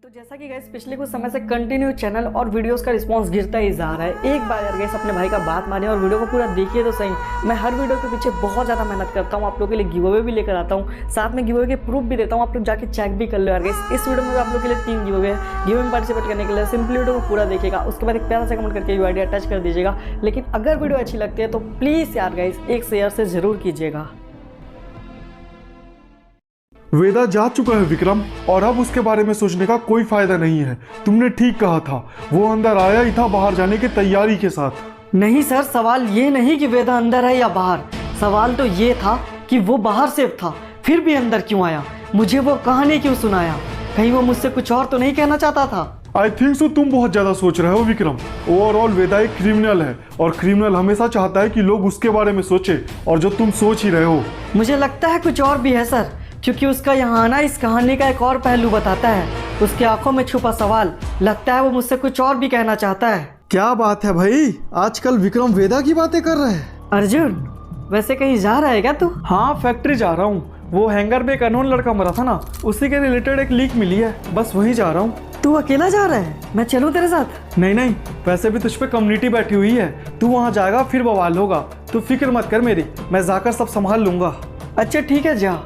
तो जैसा कि गाइस पिछले कुछ समय से कंटिन्यू चैनल और वीडियोस का रिस्पांस गिरता ही जा रहा है। एक बार यार गाइस अपने भाई का बात मानिए और वीडियो को पूरा देखिए तो सही। मैं हर वीडियो के पीछे बहुत ज़्यादा मेहनत करता हूँ, आप लोगों के लिए गिव अवे भी लेकर आता हूँ, साथ में गिव अवे के प्रूफ भी देता हूँ। आप लोग जाके चेक भी कर लो यार गाइस। इस वीडियो में आप लोग के लिए 3 गिव अवे में पार्टिसिपेट करने के लिए सिंपली वीडियो को पूरा देखिएगा, उसके बाद एक प्यारा सा कमेंट करके यूआईडी अटैच कर दीजिएगा। लेकिन अगर वीडियो अच्छी लगती है तो प्लीज़ यार गाइस एक शेयर से ज़रूर कीजिएगा। वेदा जा चुका है विक्रम, और अब उसके बारे में सोचने का कोई फायदा नहीं है। तुमने ठीक कहा था, वो अंदर आया ही था बाहर जाने की तैयारी के साथ। नहीं सर, सवाल ये नहीं कि वेदा अंदर है या बाहर, सवाल तो ये था कि वो बाहर से था फिर भी अंदर क्यों आया, मुझे वो कहानी क्यों सुनाया, कहीं वो मुझसे कुछ और तो नहीं कहना चाहता था। आई थिंक सो तुम बहुत ज्यादा सोच रहे हो विक्रम। ओवरऑल वेदा एक क्रिमिनल है और क्रिमिनल हमेशा चाहता है कि लोग उसके बारे में सोचे, और जो तुम सोच ही रहे हो। मुझे लगता है कुछ और भी है सर, क्योंकि उसका यहाँ आना इस कहानी का एक और पहलू बताता है। उसकी आंखों में छुपा सवाल, लगता है वो मुझसे कुछ और भी कहना चाहता है। क्या बात है भाई, आजकल विक्रम वेदा की बातें कर रहे हैं। अर्जुन वैसे कहीं जा रहा है क्या तू? हाँ, फैक्ट्री जा रहा हूँ। वो हैंगर में एक अननोन लड़का मरा था ना, उसी के रिलेटेड एक लीक मिली है, बस वहीं जा रहा हूँ। तू अकेला जा रहा है? मैं चलूँ तेरे साथ? नहीं नहीं, वैसे भी तुझ पे कम्युनिटी बैठी हुई है, तू वहाँ जाएगा फिर बवाल होगा। तू फिक्र मत कर मेरी, मैं जाकर सब संभाल लूंगा। अच्छा ठीक है जा।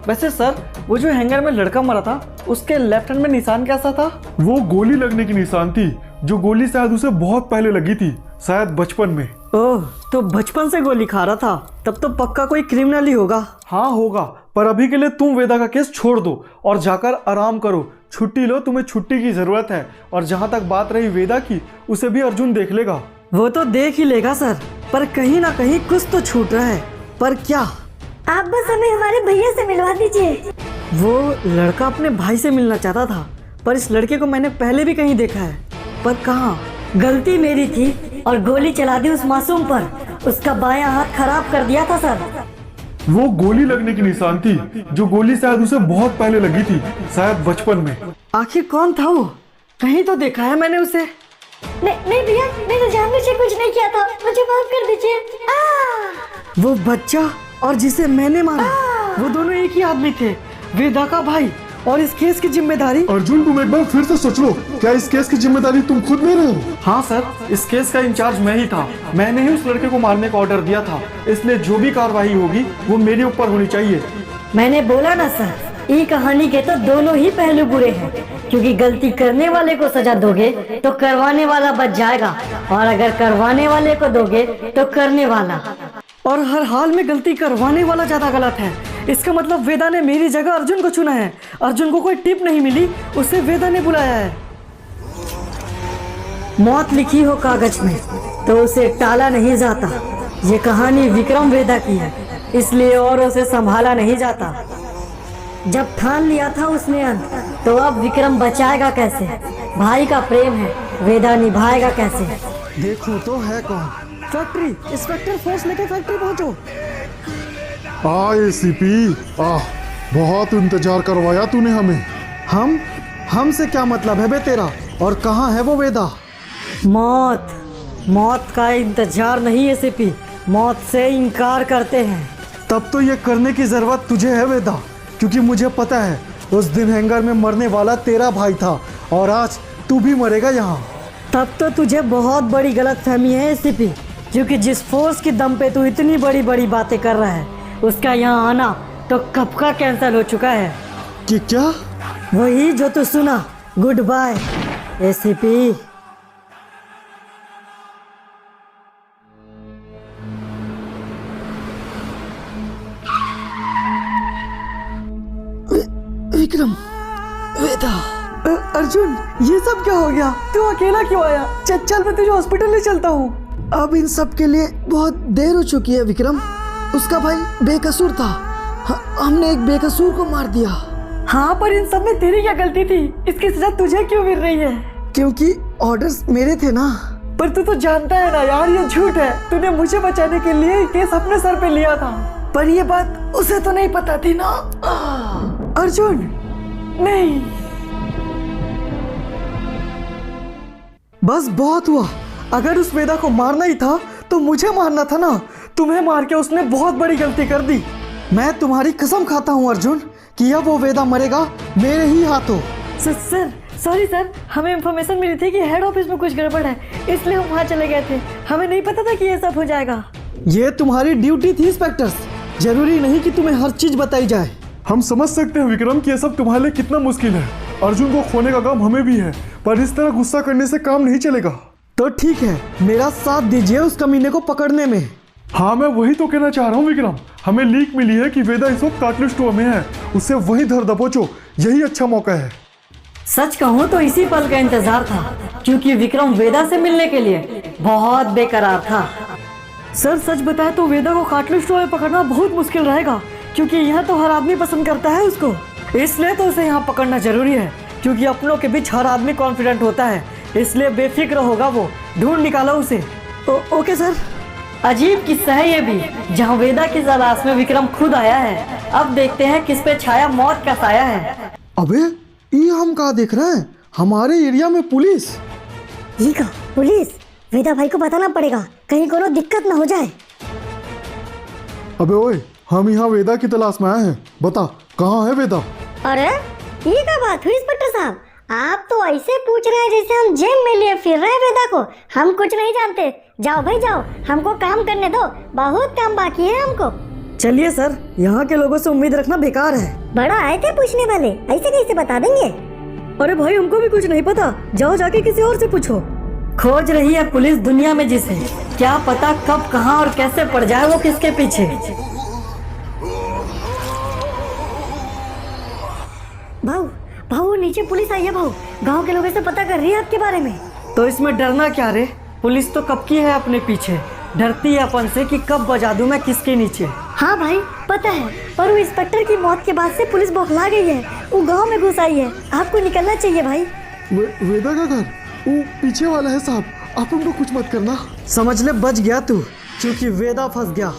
वैसे सर वो जो हैंगर में लड़का मरा था उसके लेफ्ट हैंड में निशान कैसा था? वो गोली लगने की निशान थी, जो गोली शायद उसे बहुत पहले लगी थी, शायद बचपन में। ओह, तो बचपन से गोली खा रहा था, तब तो पक्का कोई क्रिमिनल ही होगा। हाँ होगा, पर अभी के लिए तुम वेदा का केस छोड़ दो और जाकर आराम करो, छुट्टी लो, तुम्हें छुट्टी की जरूरत है। और जहाँ तक बात रही वेदा की, उसे भी अर्जुन देख लेगा। वो तो देख ही लेगा सर, पर कहीं ना कहीं कुछ तो छूट रहा है। पर क्या? आप बस हमें हमारे भैया से मिलवा दीजिए। वो लड़का अपने भाई से मिलना चाहता था, पर इस लड़के को मैंने पहले भी कहीं देखा है, पर कहाँ? गलती मेरी थी और गोली चला दी उस मासूम पर, उसका बायां हाथ खराब कर दिया था सर। वो गोली लगने की निशान थी, जो गोली शायद उसे बहुत पहले लगी थी, शायद बचपन में। आखिर कौन था वो? कहीं तो देखा है मैंने उसे। नहीं भैया, मैंने जानबूझ के कुछ नहीं किया था, मुझे माफ कर दीजिए। वो बच्चा और जिसे मैंने मारा, वो दोनों एक ही आदमी थे, वेदा का भाई। और इस केस की जिम्मेदारी? अर्जुन तुम एक बार फिर से सोच लो, क्या इस केस की जिम्मेदारी तुम खुद ले रहे हो? हाँ सर, इस केस का इंचार्ज मैं ही था, मैंने ही उस लड़के को मारने का ऑर्डर दिया था, इसलिए जो भी कार्रवाई होगी वो मेरे ऊपर होनी चाहिए। मैंने बोला ना सर, ये कहानी के तो दोनों ही पहलू बुरे हैं, क्योंकि गलती करने वाले को सजा दोगे तो करवाने वाला बच जाएगा, और अगर करवाने वाले को दोगे तो करने वाला। और हर हाल में गलती करवाने वाला ज्यादा गलत है। इसका मतलब वेदा ने मेरी जगह अर्जुन को चुना है। अर्जुन को कोई टिप नहीं मिली, उसे वेदा ने बुलाया है। मौत लिखी हो कागज में तो उसे टाला नहीं जाता। ये कहानी विक्रम वेदा की है, इसलिए औरों से संभाला नहीं जाता। जब ठान लिया था उसने अंत, तो अब विक्रम बचाएगा कैसे? भाई का प्रेम है, वेदा निभाएगा कैसे? देखो तो है कौन। फैक्ट्री, इंस्पेक्टर फोर्स लेके फैक्ट्री पहुंचो। एसीपी, बहुत इंतजार करवाया तूने हमें। हमसे क्या मतलब है बे तेरा? और कहाँ है वो वेदा? मौत का इंतजार नहीं है सिपी, मौत से इनकार करते हैं। तब तो ये करने की जरूरत तुझे है वेदा, क्योंकि मुझे पता है उस दिन हैंगर में मरने वाला तेरा भाई था, और आज तू भी मरेगा यहाँ। तब तो तुझे बहुत बड़ी गलतफहमी है एसीपी, क्योंकि जिस फोर्स की दम पे तू इतनी बड़ी बड़ी बातें कर रहा है, उसका यहाँ आना तो कब का कैंसिल हो चुका है। कि क्या? वही जो तू सुना, गुड बाय एसीपी। विक्रम, वेदा। अर्जुन ये सब क्या हो गया? तू अकेला क्यों आया? चल मैं तुझे हॉस्पिटल ले चलता हूँ। अब इन सब के लिए बहुत देर हो चुकी है विक्रम। उसका भाई बेकसूर था, हमने एक बेकसूर को मार दिया। हाँ, पर इन सब में तेरी क्या गलती थी? इसकी सजा तुझे क्यों मिल रही है? क्योंकि ऑर्डर्स मेरे थे ना। पर तू तो जानता है ना यार, ये झूठ है। तूने मुझे बचाने के लिए केस अपने सर पे लिया था, पर ये बात उसे तो नहीं पता थी ना। अर्जुन नहीं, बस बहुत हुआ। अगर उस वेदा को मारना ही था तो मुझे मारना था ना। तुम्हें मार के उसने बहुत बड़ी गलती कर दी। मैं तुम्हारी कसम खाता हूँ अर्जुन कि अब वो वेदा मरेगा मेरे ही हाथों। सर सॉरी सर, हमें इन्फॉर्मेशन मिली थी कि हेड ऑफिस में कुछ गड़बड़ है, इसलिए हम वहाँ चले गए थे। हमें नहीं पता था कि ये सब हो जाएगा। ये तुम्हारी ड्यूटी थी इंस्पेक्टर, जरूरी नहीं कि तुम्हें हर चीज बताई जाए। हम समझ सकते हैं विक्रम कि ये सब तुम्हारे लिए कितना मुश्किल है। अर्जुन को खोने का काम हमें भी है, पर इस तरह गुस्सा करने से काम नहीं चलेगा। तो ठीक है, मेरा साथ दीजिए उस कमीने को पकड़ने में। हाँ, मैं वही तो कहना चाह रहा हूँ विक्रम। हमें लीक मिली है कि वेदा इस वक्त काटल स्टोर में है, उससे वहीं धर दबोचो, यही अच्छा मौका है। सच कहूँ तो इसी पल का इंतजार था, क्योंकि विक्रम वेदा से मिलने के लिए बहुत बेकरार था। सर सच बताए तो वेदा को काटल स्टोर में पकड़ना बहुत मुश्किल रहेगा, क्योंकि यहाँ तो हर आदमी पसंद करता है उसको। इसलिए तो उसे यहाँ पकड़ना जरूरी है, क्योंकि अपनों के बीच हर आदमी कॉन्फिडेंट होता है, इसलिए बेफिक्र होगा वो। ढूंढ निकालो उसे। Okay sir. अजीब किस्सा है ये भी, जहाँ वेदा की तलाश में विक्रम खुद आया है। अब देखते हैं किस पे छाया मौत का साया है। अबे ये हम कहाँ देख रहे हैं? हमारे एरिया में पुलिस। ये का पुलिस? वेदा भाई को बताना पड़ेगा, कहीं कोनो दिक्कत ना हो जाए। अबे ओए, हम यहाँ वेदा की तलाश में आए हैं, बता कहाँ है वेदा? अरे ये क्या बात हुई इंस्पेक्टर साहब, आप तो ऐसे पूछ रहे हैं जैसे हम जेब में लिए फिर रहे हैं वेदा को। हम कुछ नहीं जानते, जाओ भाई जाओ, हमको काम करने दो, बहुत काम बाकी है हमको। चलिए सर, यहाँ के लोगों से उम्मीद रखना बेकार है। बड़ा आए थे पूछने वाले, ऐसे कैसे बता देंगे? अरे भाई हमको भी कुछ नहीं पता, जाओ जाके किसी और से पूछो। खोज रही है पुलिस दुनिया में जिसे, क्या पता कब कहाँ और कैसे पड़ जाए वो किसके पीछे। भाऊ भाऊ नीचे पुलिस आई है भाऊ, गांव के लोगों से पता कर रही है आपके बारे में। तो इसमें डरना क्या रे, पुलिस तो कब की है अपने पीछे, डरती है अपन से कि कब बजा दूं मैं किसके नीचे। हाँ भाई पता है, पर वो इंस्पेक्टर की मौत के बाद से पुलिस बौखला गई है, वो गांव में घुस आई है, आपको निकलना चाहिए भाई। वेदा का घर वो पीछे वाला है साहब, आप उनको कुछ मत करना। समझ ले बच गया तू, क्योंकि वेदा फंस गया।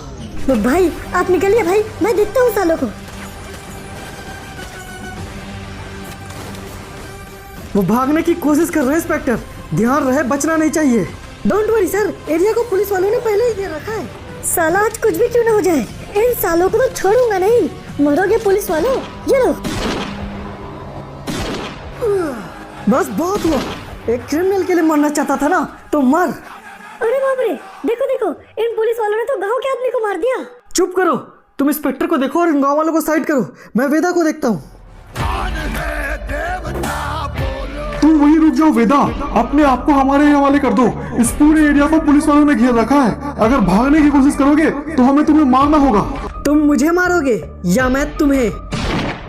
तो भाई आप निकलिए भाई, मैं देखता हूँ सालों को। वो भागने की कोशिश कर रहे हैं इंस्पेक्टर, ध्यान रहे बचना नहीं चाहिए। डोंट वरी सर, एरिया को पुलिस वालों ने पहले ही घेर रखा है। साला आज कुछ भी क्यों ना हो जाए, इन सालों को तो छोड़ूंगा नहीं। मरोगे पुलिस वालों, ये लो। बस बहुत हुआ, एक क्रिमिनल के लिए मरना चाहता था ना, तो मर। अरे बाप रे, देखो देखो, इन पुलिस वालों ने तो गांव के आदमी को मार दिया। चुप करो, तुम इंस्पेक्टर को देखो और इन गाँव वालों को साइड करो, मैं वेदा को देखता हूँ। तुम वहीं रुक जाओ वेदा, अपने आप को हमारे हवाले कर दो। इस पूरे एरिया को पुलिस वालों ने घेर रखा है, अगर भागने की कोशिश करोगे तो हमें तुम्हें मारना होगा। तुम मुझे मारोगे या मैं तुम्हें?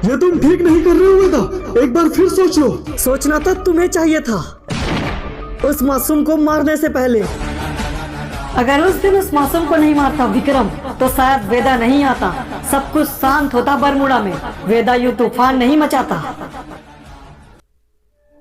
ये तुम ठीक नहीं कर रहे हो वेदा, एक बार फिर सोच लो। सोचना तो तुम्हें चाहिए था, उस मासूम को मारने से पहले। अगर उस दिन उस मासूम को नहीं मारता विक्रम, तो शायद वेदा नहीं आता, सब कुछ शांत होता बरमुड़ा में, वेदा यूं तूफान नहीं मचाता।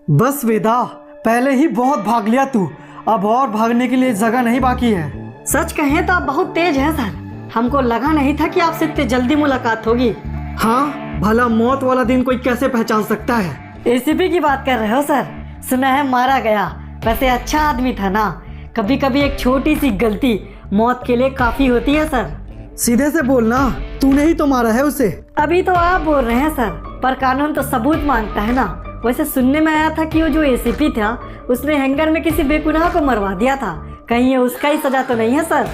बस वेदा, पहले ही बहुत भाग लिया तू, अब और भागने के लिए जगह नहीं बाकी है। सच कहें तो आप बहुत तेज हैं सर, हमको लगा नहीं था कि आपसे इतनी जल्दी मुलाकात होगी। हाँ, भला मौत वाला दिन कोई कैसे पहचान सकता है। एसीपी की बात कर रहे हो सर? सुना है मारा गया, वैसे अच्छा आदमी था ना। कभी कभी एक छोटी सी गलती मौत के लिए काफी होती है सर। सीधे से बोलना, तूने ही तो मारा है उसे। अभी तो आप बोल रहे हैं सर, पर कानून तो सबूत मांगता है ना। वैसे सुनने में आया था कि वो जो एसीपी था उसने हैंगर में किसी बेगुनाह को मरवा दिया था, कहीं ये उसका ही सजा तो नहीं है सर?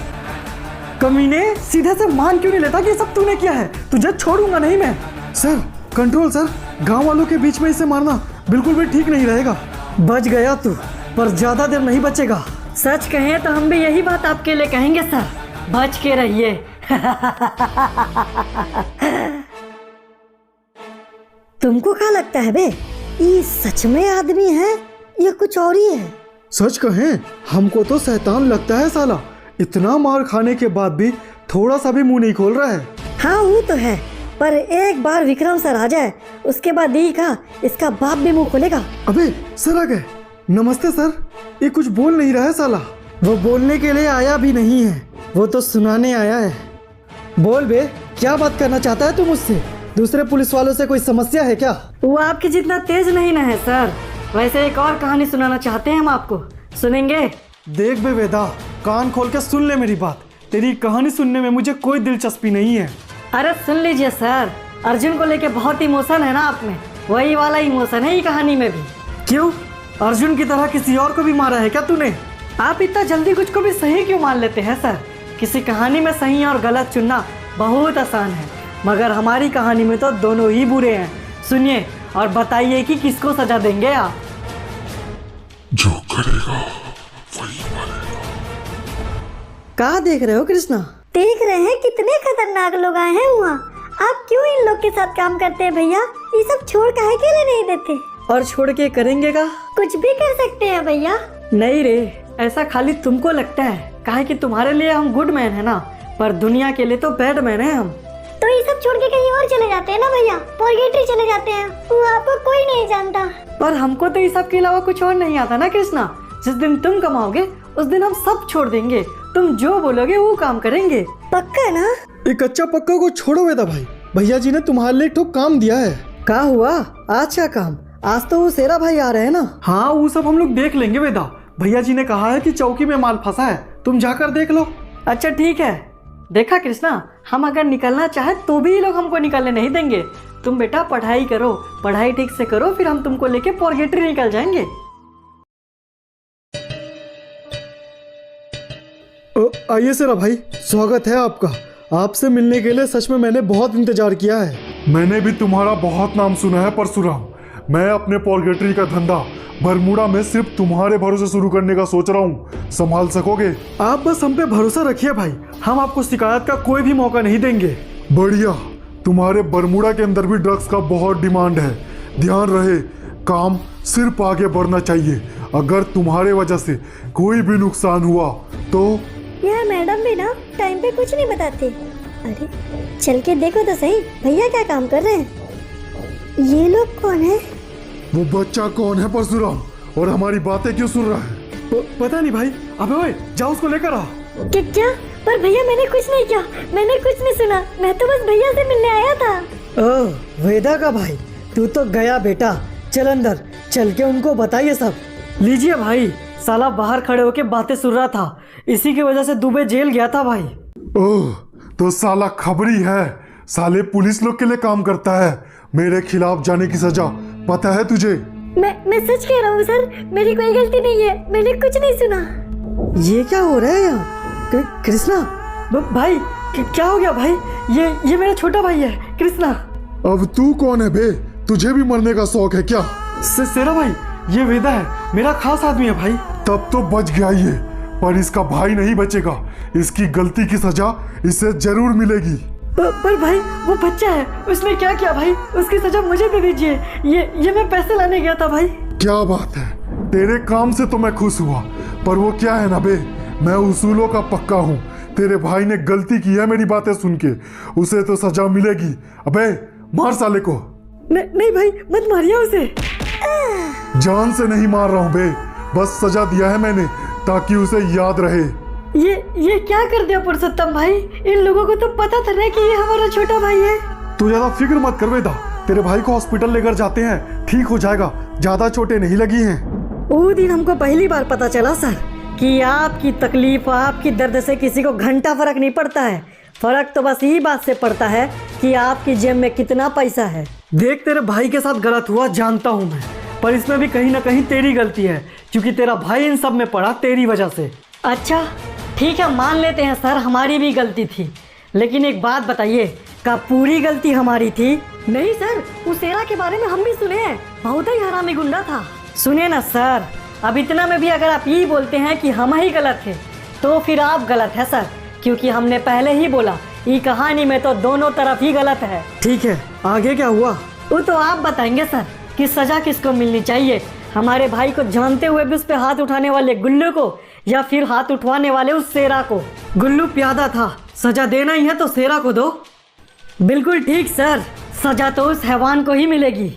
कमीने, सीधे से मान क्यों नहीं लेता कि सब तूने किया है? तुझे छोड़ूंगा नहीं मैं। सर कंट्रोल सर, गांव वालों के बीच में इसे मारना बिल्कुल भी ठीक नहीं रहेगा। बच गया तू, पर ज्यादा देर नहीं बचेगा। सच कहें तो हम भी यही बात आपके लिए कहेंगे सर, बच के रहिए। तुमको क्या लगता है बे, ये सच में आदमी है या कुछ और ही है? सच कहें हमको तो शैतान लगता है साला, इतना मार खाने के बाद भी थोड़ा सा भी मुंह नहीं खोल रहा है। हाँ वो तो है, पर एक बार विक्रम सर आ जाए उसके बाद यही का इसका बाप भी मुंह खोलेगा। अबे सर आ गए। नमस्ते सर। ये कुछ बोल नहीं रहा है साला। वो बोलने के लिए आया भी नहीं है, वो तो सुनाने आया है। बोल बे, क्या बात करना चाहता है तू मुझसे? दूसरे पुलिस वालों से कोई समस्या है क्या? वो आपके जितना तेज नहीं ना है सर। वैसे एक और कहानी सुनाना चाहते हैं हम आपको, सुनेंगे? देख बे वेदा, कान खोल के सुन ले मेरी बात। तेरी कहानी सुनने में मुझे कोई दिलचस्पी नहीं है। अरे सुन लीजिए सर, अर्जुन को लेके बहुत इमोशन है ना आप में, वही वाला इमोशन है ये कहानी में भी। क्यों? अर्जुन की तरह किसी और को भी मारा है क्या तूने? आप इतना जल्दी कुछ को भी सही क्यों मान लेते हैं सर? किसी कहानी में सही और गलत चुनना बहुत आसान है, मगर हमारी कहानी में तो दोनों ही बुरे हैं। सुनिए और बताइए कि किसको सजा देंगे आप? जो करेगा वही मरेगा। कहाँ देख रहे हो कृष्णा? देख रहे हैं कितने खतरनाक लोग आए हैं वहाँ। आप क्यों इन लोग के साथ काम करते हैं भैया? ये सब छोड़ काहे के लिए नहीं देते? और छोड़ के करेंगे का? कुछ भी कर सकते हैं भैया। नहीं रे, ऐसा खाली तुमको लगता है, काहे कि तुम्हारे लिए हम गुड मैन है ना, पर दुनिया के लिए तो बैड मैन है हम। तो ये सब छोड़ के कहीं और चले जाते हैं ना भैया, पर्गेटरी चले जाते हैं, वहाँ पर कोई नहीं जानता। पर हमको तो इस सब के अलावा कुछ और नहीं आता ना कृष्णा। जिस दिन तुम कमाओगे उस दिन हम सब छोड़ देंगे, तुम जो बोलोगे वो काम करेंगे। पक्का ना? एक कच्चा पक्का को छोड़ो वेदा भाई, भैया जी ने तुम्हारे लिए ठोक काम दिया है। क्या हुआ आज का काम? आज तो वो सेरा भाई आ रहे हैं ना। हाँ, वो सब हम लोग देख लेंगे वेदा। भैया जी ने कहा है कि चौकी में माल फंसा है, तुम जाकर देख लो। अच्छा ठीक है। देखा कृष्णा, हम अगर निकलना चाहे तो भी ये लोग हमको निकलने नहीं देंगे। तुम बेटा पढ़ाई करो, पढ़ाई ठीक से करो, फिर हम तुमको लेके पर्गेटरी निकल जाएंगे। आइए सेरा भाई, स्वागत है आपका। आपसे मिलने के लिए सच में मैंने बहुत इंतजार किया है। मैंने भी तुम्हारा बहुत नाम सुना है परशुराम। मैं अपने पर्गेटरी का धंधा बरमूडा में सिर्फ तुम्हारे भरोसे शुरू करने का सोच रहा हूँ। संभाल सकोगे? आप बस हम पे भरोसा रखिए भाई, हम आपको शिकायत का कोई भी मौका नहीं देंगे। बढ़िया। तुम्हारे बरमूडा के अंदर भी ड्रग्स का बहुत डिमांड है। ध्यान रहे, काम सिर्फ आगे बढ़ना चाहिए। अगर तुम्हारे वजह से कोई भी नुकसान हुआ तो यार मैडम भी ना टाइम पे कुछ नहीं बताते। अरे चल के देखो तो सही, भैया क्या काम कर रहे हैं? ये लोग कौन है? वो बच्चा कौन है परशुराम, और हमारी बातें क्यों सुन रहा है? पता नहीं भाई। अबे ओए, जाओ उसको लेकर आ। क्या? पर भैया मैंने कुछ नहीं किया, मैंने कुछ नहीं सुना, मैं तो बस भैया से मिलने आया था। ओह वेदा का भाई, तू तो गया बेटा। चल अंदर चल के उनको बताइए सब। लीजिए भाई, साला बाहर खड़े होके बातें सुन रहा था, इसी की वजह से दुबई जेल गया था भाई। ओह, तो साला खबरी है। साले पुलिस लोग के लिए काम करता है। मेरे खिलाफ जाने की सजा पता है तुझे? मैं सच कह रहा हूँ सर, मेरी कोई गलती नहीं है, मैंने कुछ नहीं सुना। ये क्या हो रहा है यहाँ? कृष्णा भाई क्या हो गया भाई? ये मेरा छोटा भाई है कृष्णा। अब तू कौन है बे? तुझे भी मरने का शौक है क्या? सेरा भाई, ये वेदा है, मेरा खास आदमी है भाई। तब तो बच गया ये, पर इसका भाई नहीं बचेगा। इसकी गलती की सजा इसे जरूर मिलेगी। पर भाई वो बच्चा है, उसने क्या किया भाई? उसकी सजा मुझे दे दीजिए। ये मैं पैसे लाने गया था भाई। क्या बात है, तेरे काम से तो मैं खुश हुआ, पर वो क्या है ना बे, मैं उसूलों का पक्का हूँ। तेरे भाई ने गलती की है मेरी बातें सुन के, उसे तो सजा मिलेगी। अबे मार साले को। नहीं भाई, मत मारिए उसे। जान से नहीं मार रहा हूँ बे, बस सजा दिया है मैंने ताकि उसे याद रहे। ये क्या कर दिया पुरुषोत्तम भाई? इन लोगों को तो पता था ना कि ये हमारा छोटा भाई है। तू ज्यादा फिक्र मत कर वेदा, तेरे भाई को हॉस्पिटल लेकर जाते हैं, ठीक हो जाएगा। ज्यादा चोटें नहीं लगी हैं। वो दिन हमको पहली बार पता चला सर कि आपकी तकलीफ, आपकी दर्द से किसी को घंटा फर्क नहीं पड़ता है। फर्क तो बस यही बात से पड़ता है कि आपकी जेब में कितना पैसा है। देख, तेरे भाई के साथ गलत हुआ जानता हूँ मैं, पर इसमें भी कहीं ना कहीं तेरी गलती है, क्योंकि तेरा भाई इन सब में पड़ा तेरी वजह से। अच्छा ठीक है, मान लेते हैं सर, हमारी भी गलती थी, लेकिन एक बात बताइए, क्या पूरी गलती हमारी थी? नहीं सर, उस सेरा के बारे में हम भी सुने हैं, बहुत ही हरामी गुंडा था। सुनिए ना सर, अब इतना में भी अगर आप यही बोलते हैं कि हम ही गलत थे, तो फिर आप गलत है सर, क्योंकि हमने पहले ही बोला ये कहानी में तो दोनों तरफ ही गलत है। ठीक है, आगे क्या हुआ? वो तो आप बताएंगे सर कि सजा किसको मिलनी चाहिए, हमारे भाई को जानते हुए भी उस पर हाथ उठाने वाले गुल्लू को, या फिर हाथ उठवाने वाले उस सेरा को? गुल्लू प्यादा था, सजा देना ही है तो सेरा को दो। बिल्कुल ठीक सर, सजा तो उस हैवान को ही मिलेगी।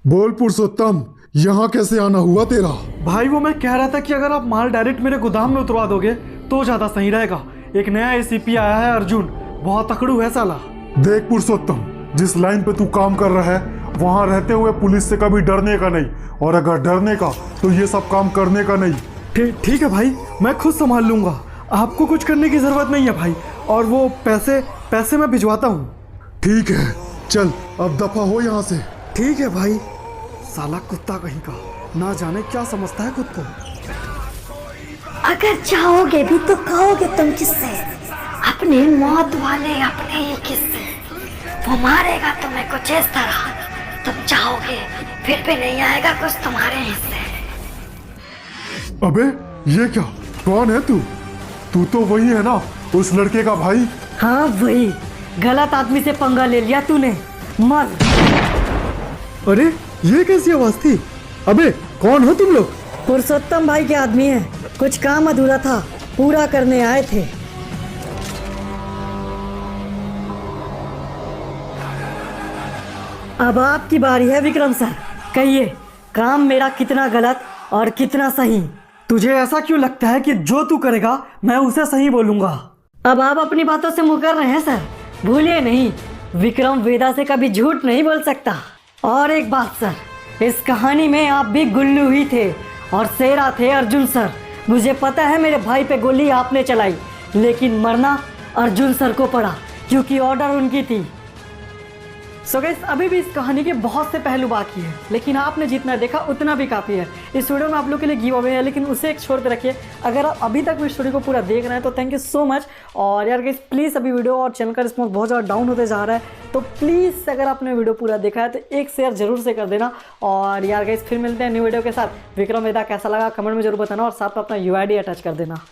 बोल पुरुषोत्तम, यहाँ कैसे आना हुआ तेरा? भाई वो मैं कह रहा था कि अगर आप माल डायरेक्ट मेरे गोदाम में उतरवा दोगे तो ज्यादा सही रहेगा। एक नया एसीपी आया है अर्जुन, बहुत तकड़ू है साला। देख पुरुषोत्तम, जिस लाइन पे तू काम कर रहा है वहाँ रहते हुए पुलिस से कभी डरने का नहीं, और अगर डरने का तो ये सब काम करने का नहीं। ठीक है भाई, मैं खुद संभाल लूंगा, आपको कुछ करने की जरूरत नहीं है भाई। और वो पैसे मैं भिजवाता हूँ। ठीक है, चल अब दफा हो यहाँ से। ठीक है भाई। साला कुत्ता कहीं का, ना जाने क्या समझता है खुद को। अगर चाहोगे भी तो कहोगे तुम किससे? अपनी मौत वाले अपने ही किससे? वो मारेगा तुम्हें कुछ इस तरह, तुम चाहोगे फिर भी नहीं आएगा कुछ तुम्हारे हिस्से। अबे ये क्या, कौन है तू? तू तो वही है ना, उस लड़के का भाई? हाँ वही, गलत आदमी से पंगा ले लिया तूने, मर। अरे ये कैसी आवाज थी? अबे कौन हो तुम लोग? पुरुषोत्तम भाई के आदमी हैं, कुछ काम अधूरा था, पूरा करने आए थे। अब आपकी बारी है विक्रम सर, कहिए काम मेरा कितना गलत और कितना सही? तुझे ऐसा क्यों लगता है कि जो तू करेगा मैं उसे सही बोलूंगा? अब आप अपनी बातों से मुकर रहे हैं सर, भूलिए नहीं विक्रम वेदा से कभी झूठ नहीं बोल सकता। और एक बात सर, इस कहानी में आप भी गुल्लू ही थे और शेरा थे अर्जुन सर। मुझे पता है मेरे भाई पे गोली आपने चलाई, लेकिन मरना अर्जुन सर को पड़ा क्योंकि ऑर्डर उनकी थी। सो गाइस, अभी भी इस कहानी के बहुत से पहलू बाकी है, लेकिन आपने जितना देखा उतना भी काफ़ी है। इस वीडियो में आप लोग के लिए गिव अवे है, लेकिन उसे एक छोड़ के रखिए। अगर आप अभी तक इस स्टोरी को पूरा देख रहे हैं तो थैंक यू सो मच। और यार गाइस प्लीज़, अभी वीडियो और चैनल का रिस्पॉन्स बहुत ज़्यादा डाउन होते जा रहा है, तो प्लीज़ अगर आपने वीडियो पूरा देखा है तो एक शेयर जरूर से कर देना। और यार गाइस फिर मिलते हैं न्यू वीडियो के साथ। विक्रम वेदा कैसा लगा कमेंट में जरूर बताना और साथ में अपना UID अटैच कर देना।